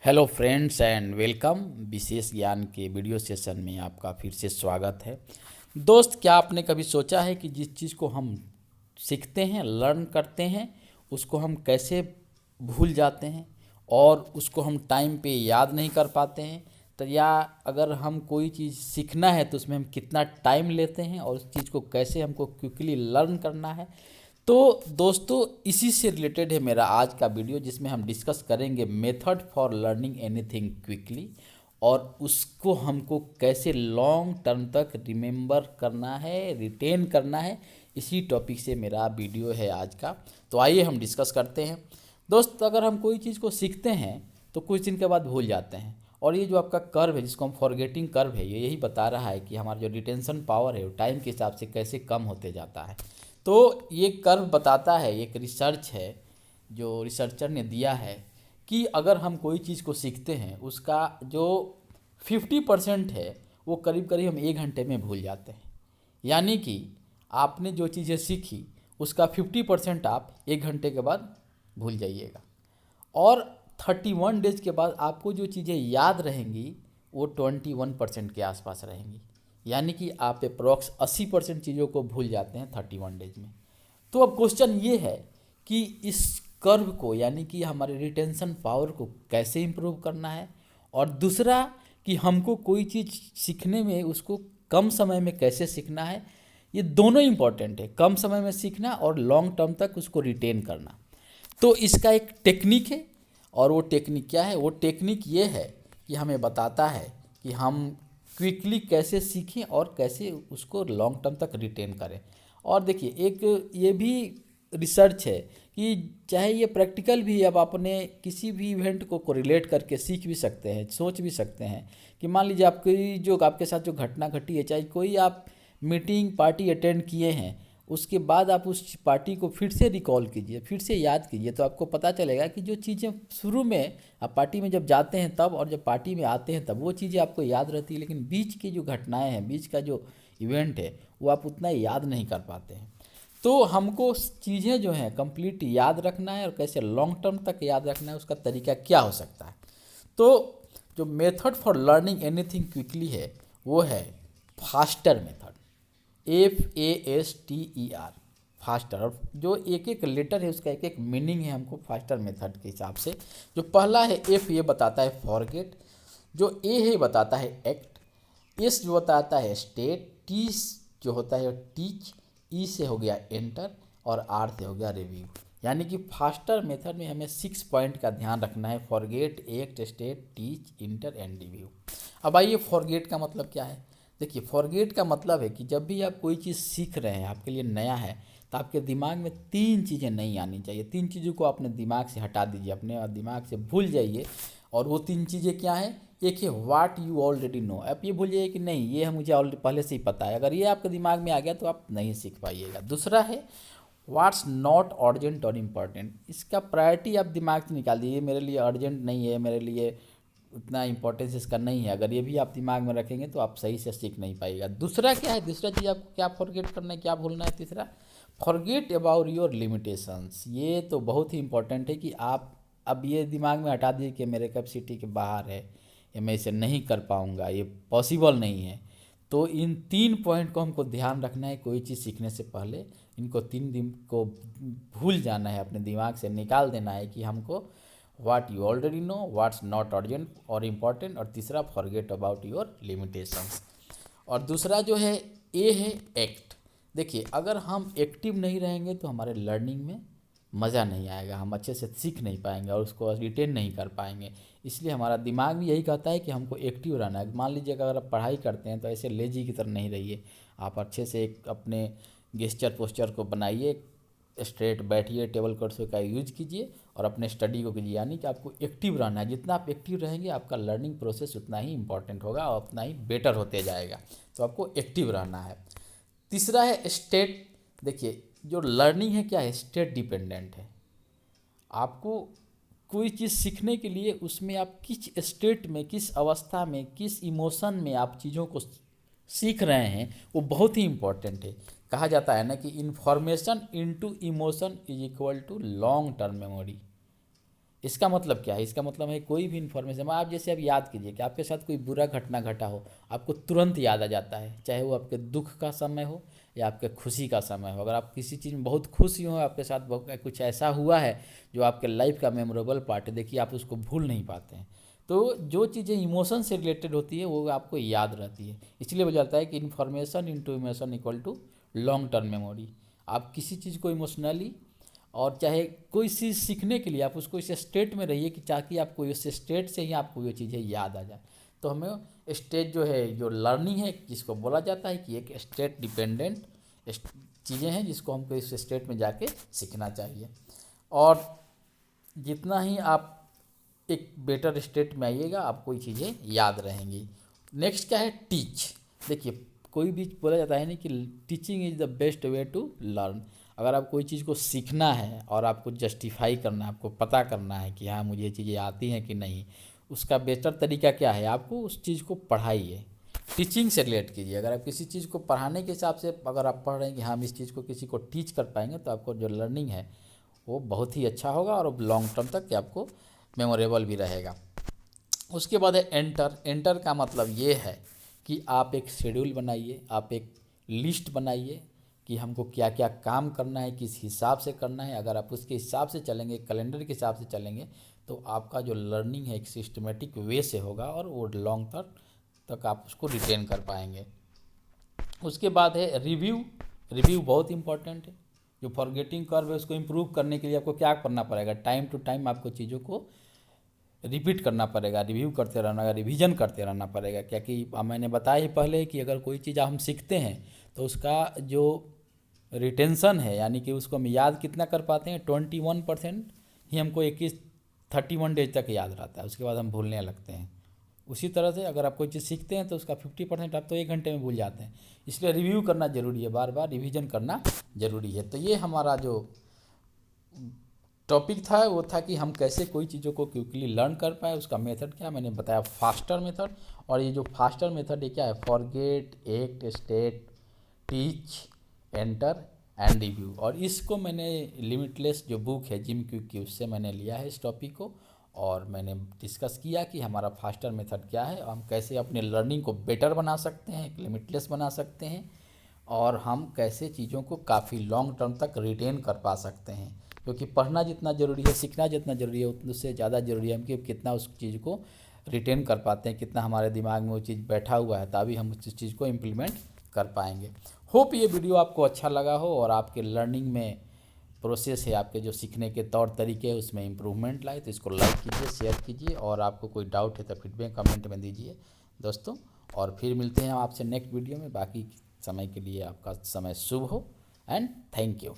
Hello friends and welcome. विशेष ज्ञान के वीडियो सेशन में आपका फिर से स्वागत है। दोस्त, क्या आपने कभी सोचा है कि जिस चीज़ को हम सीखते हैं, लर्न करते हैं, उसको हम कैसे भूल जाते हैं और उसको हम टाइम पे याद नहीं कर पाते हैं। तो या अगर हम कोई चीज़ सीखना है तो उसमें हम कितना टाइम लेते हैं और उस चीज़ को कैसे हमको क्विकली लर्न करना है। तो दोस्तों, इसी से रिलेटेड है मेरा आज का वीडियो, जिसमें हम डिस्कस करेंगे method for learning anything quickly और उसको हमको कैसे लॉन्ग टर्म तक रिमेंबर करना है, रिटेन करना है। इसी टॉपिक से मेरा वीडियो है आज का। तो आइए हम डिस्कस करते हैं। दोस्त, अगर हम कोई चीज़ को सीखते हैं तो कुछ दिन के बाद भूल जाते हैं, और ये जो आपका कर्व है जिसको हम फॉरगेटिंग कर्व है, ये यही बता रहा है कि हमारा जो रिटेंशन पावर है वो टाइम के हिसाब से कैसे कम होते जाता है। तो ये कर्व बताता है, एक रिसर्च है जो रिसर्चर ने दिया है, कि अगर हम कोई चीज़ को सीखते हैं उसका जो 50% है वो करीब करीब हम 1 घंटे में भूल जाते हैं। यानी कि आपने जो चीज़ें सीखी उसका 50% आप 1 घंटे के बाद भूल जाइएगा, और 31 डेज के बाद आपको जो चीज़ें याद रहेंगी वो 21% के आसपास रहेंगी। यानी कि आप अप्रॉक्स 80% चीज़ों को भूल जाते हैं 31 डेज में। तो अब क्वेश्चन ये है कि इस कर्व को, यानी कि हमारे रिटेंशन पावर को कैसे इम्प्रूव करना है, और दूसरा कि हमको कोई चीज़ सीखने में उसको कम समय में कैसे सीखना है। ये दोनों इम्पॉर्टेंट है, कम समय में सीखना और लॉन्ग टर्म तक उसको रिटेन करना। तो इसका एक टेक्निक है, और वो टेक्निक क्या है? वो टेक्निक ये है कि हमें बताता है कि हम क्विकली कैसे सीखें और कैसे उसको लॉन्ग टर्म तक रिटेन करें। और देखिए, एक ये भी रिसर्च है कि चाहे ये प्रैक्टिकल भी, अब आपने किसी भी इवेंट को कोरिलेट करके सीख भी सकते हैं, सोच भी सकते हैं कि मान लीजिए आपकी जो आपके साथ जो घटना घटी है, चाहे कोई आप मीटिंग पार्टी अटेंड किए हैं, उसके बाद आप उस पार्टी को फिर से रिकॉल कीजिए, फिर से याद कीजिए, तो आपको पता चलेगा कि जो चीज़ें शुरू में आप पार्टी में जब जाते हैं तब, और जब पार्टी में आते हैं तब, वो चीज़ें आपको याद रहती है, लेकिन बीच की जो घटनाएं हैं, बीच का जो इवेंट है, वो आप उतना याद नहीं कर पाते हैं। तो हमको चीज़ें जो हैं कंप्लीट याद रखना है, और कैसे लॉन्ग टर्म तक याद रखना है, उसका तरीका क्या हो सकता है। तो जो method for learning anything quickly है वो है फास्टर मेथड। FASTER, faster. और जो एक एक लेटर है उसका एक एक मीनिंग है हमको फास्टर मेथड के हिसाब से। जो पहला है F, ये बताता है फॉरगेट। जो A है बताता है एक्ट। S जो बताता है स्टेट। T जो होता है टीच। E से हो गया एंटर, और R से हो गया रिव्यू। यानी कि फास्टर मेथड में हमें 6 पॉइंट का ध्यान रखना है: forget, act, state, teach, inter and review. अब आइए, फॉरगेट का मतलब क्या है। देखिए, फॉरगेट का मतलब है कि जब भी आप कोई चीज़ सीख रहे हैं, आपके लिए नया है, तो आपके दिमाग में 3 चीज़ें नहीं आनी चाहिए। 3 चीज़ों को अपने दिमाग से हटा दीजिए, अपने दिमाग से भूल जाइए। और वो 3 चीज़ें क्या हैं? एक है व्हाट यू ऑलरेडी नो। आप ये भूल जाइए कि नहीं, ये मुझे ऑलरेडी पहले से ही पता है। अगर ये आपके दिमाग में आ गया तो आप नहीं सीख पाइएगा। दूसरा है व्हाट्स नॉट अर्जेंट और इम्पॉर्टेंट। इसका प्रायोरिटी आप दिमाग से निकाल दीजिए, मेरे लिए अर्जेंट नहीं है, मेरे लिए उतना इंपॉर्टेंस इसका नहीं है। अगर ये भी आप दिमाग में रखेंगे तो आप सही से सीख नहीं पाइएगा। दूसरा क्या है? दूसरा चीज़ आपको क्या फॉरगेट करना है, क्या भूलना है? तीसरा, फॉरगेट अबाउट योर लिमिटेशंस। ये तो बहुत ही इंपॉर्टेंट है कि आप अब ये दिमाग में हटा दीजिए कि मेरे कैपेसिटी के बाहर है, या मैं इसे नहीं कर पाऊँगा, ये पॉसिबल नहीं है। तो इन 3 पॉइंट को हमको ध्यान रखना है कोई चीज़ सीखने से पहले। इनको 3 दिन को भूल जाना है, अपने दिमाग से निकाल देना है कि हमको what you already know, what's not urgent और इम्पॉर्टेंट, और तीसरा फॉरगेट अबाउट योर लिमिटेशंस। और दूसरा जो है ए है एक्ट। देखिए, अगर हम एक्टिव नहीं रहेंगे तो हमारे लर्निंग में मज़ा नहीं आएगा, हम अच्छे से सीख नहीं पाएंगे और उसको रिटेन नहीं कर पाएंगे। इसलिए हमारा दिमाग भी यही कहता है कि हमको एक्टिव रहना है। मान लीजिए अगर आप पढ़ाई करते हैं तो ऐसे लेजी की तरह नहीं रहिए, आप अच्छे से एक अपने गेस्चर पोस्चर को बनाइए, स्ट्रेट बैठिए, टेबल कुर्सी का यूज कीजिए और अपने स्टडी को कीजिए। यानी कि आपको एक्टिव रहना है। जितना आप एक्टिव रहेंगे आपका लर्निंग प्रोसेस उतना ही इंपॉर्टेंट होगा और उतना ही बेटर होते जाएगा। तो आपको एक्टिव रहना है। तीसरा है स्टेट। देखिए, जो लर्निंग है क्या है? स्टेट डिपेंडेंट है। आपको कोई चीज़ सीखने के लिए उसमें आप किस स्टेट में, किस अवस्था में, किस इमोशन में आप चीज़ों को सीख रहे हैं, वो बहुत ही इम्पोर्टेंट है। कहा जाता है ना कि information into emotion is equal to long term memory. इसका मतलब क्या है? इसका मतलब है कोई भी इन्फॉर्मेशन आप जैसे अब याद कीजिए कि आपके साथ कोई बुरा घटना घटा हो, आपको तुरंत याद आ जाता है, चाहे वो आपके दुख का समय हो या आपके खुशी का समय हो। अगर आप किसी चीज़ में बहुत खुशी हो, आपके साथ कुछ ऐसा हुआ है जो आपके लाइफ का मेमोरेबल पार्ट है, देखिए आप उसको भूल नहीं पाते हैं। तो जो चीज़ें इमोशन से रिलेटेड होती है वो आपको याद रहती है। इसलिए बोला जाता है कि information into emotion equal to long term memory. आप किसी चीज़ को इमोशनली और चाहे कोई चीज़ सीखने के लिए आप उसको इस स्टेट में रहिए कि ताकि आपको इस स्टेट से ही आपको ये चीज़ें याद आ जाए। तो हमें स्टेट जो है, जो लर्निंग है, जिसको बोला जाता है कि एक स्टेट डिपेंडेंट चीज़ें हैं जिसको हमको इस स्टेट में जाके सीखना चाहिए। और जितना ही आप एक बेटर स्टेट में आइएगा आपको ये चीज़ें याद रहेंगी। नेक्स्ट क्या है? टीच। देखिए कोई भी बोला जाता है नहीं कि teaching is the best way to learn. अगर आप कोई चीज़ को सीखना है और आपको जस्टिफाई करना है, आपको पता करना है कि हाँ मुझे ये चीज़ें आती हैं कि नहीं, उसका बेहतर तरीका क्या है? आपको उस चीज़ को पढ़ाइए, टीचिंग से रिलेट कीजिए। अगर आप किसी चीज़ को पढ़ाने के हिसाब से अगर आप पढ़ रहे हैं कि हाँ हम इस चीज़ को किसी को टीच कर पाएंगे, तो आपको जो लर्निंग है वो बहुत ही अच्छा होगा और लॉन्ग टर्म तक आपको मेमोरेबल भी रहेगा। उसके बाद है एंटर। एंटर का मतलब ये है कि आप एक शेड्यूल बनाइए, आप एक लिस्ट बनाइए कि हमको क्या क्या काम करना है, किस हिसाब से करना है। अगर आप उसके हिसाब से चलेंगे, कैलेंडर के हिसाब से चलेंगे, तो आपका जो लर्निंग है एक सिस्टमेटिक वे से होगा और वो लॉन्ग टर्म तक आप उसको रिटेन कर पाएंगे। उसके बाद है रिव्यू। रिव्यू बहुत इंपॉर्टेंट है। जो फॉरगेटिंग कर्व है उसको इम्प्रूव करने के लिए आपको क्या करना पड़ेगा? टाइम टू टाइम आपको चीज़ों को रिपीट करना पड़ेगा, रिव्यू करते रहना, रिवीजन करते रहना पड़ेगा। क्या कि मैंने बताया ही पहले कि अगर कोई चीज़ हम सीखते हैं तो उसका जो रिटेंशन है, यानी कि उसको हम याद कितना कर पाते हैं, 21% ही हमको 31 डेज तक याद रहता है, उसके बाद हम भूलने लगते हैं। उसी तरह से अगर आप कोई चीज़ सीखते हैं तो उसका 50% आप तो 1 घंटे में भूल जाते हैं। इसलिए रिव्यू करना ज़रूरी है, बार बार रिवीजन करना ज़रूरी है। तो ये हमारा जो टॉपिक था वो था कि हम कैसे कोई चीज़ों को क्विकली लर्न कर पाए। उसका मेथड क्या मैंने बताया, फास्टर मेथड। और ये जो फास्टर मेथड है क्या है? Forget, act, state, teach, enter and review. और इसको मैंने लिमिटलेस जो बुक है जिम क्विक की, उससे मैंने लिया है इस टॉपिक को। और मैंने डिस्कस किया कि हमारा फास्टर मेथड क्या है, हम कैसे अपने लर्निंग को बेटर बना सकते हैं, लिमिटलेस बना सकते हैं, और हम कैसे चीज़ों को काफ़ी लॉन्ग टर्म तक रिटेन कर पा सकते हैं। क्योंकि पढ़ना जितना ज़रूरी है, सीखना जितना ज़रूरी है, उतना उससे ज़्यादा ज़रूरी है हम कि कितना उस चीज़ को रिटेन कर पाते हैं, कितना हमारे दिमाग में वो चीज़ बैठा हुआ है, तभी हम उस चीज़ को इम्प्लीमेंट कर पाएंगे। होप ये वीडियो आपको अच्छा लगा हो और आपके लर्निंग में प्रोसेस है, आपके जो सीखने के तौर तरीके हैं उसमें इम्प्रूवमेंट लाए। तो इसको लाइक कीजिए, शेयर कीजिए, और आपको कोई डाउट है तो फीडबैक कमेंट में दीजिए दोस्तों। और फिर मिलते हैं आपसे नेक्स्ट वीडियो में। बाकी समय के लिए आपका समय शुभ हो एंड थैंक यू।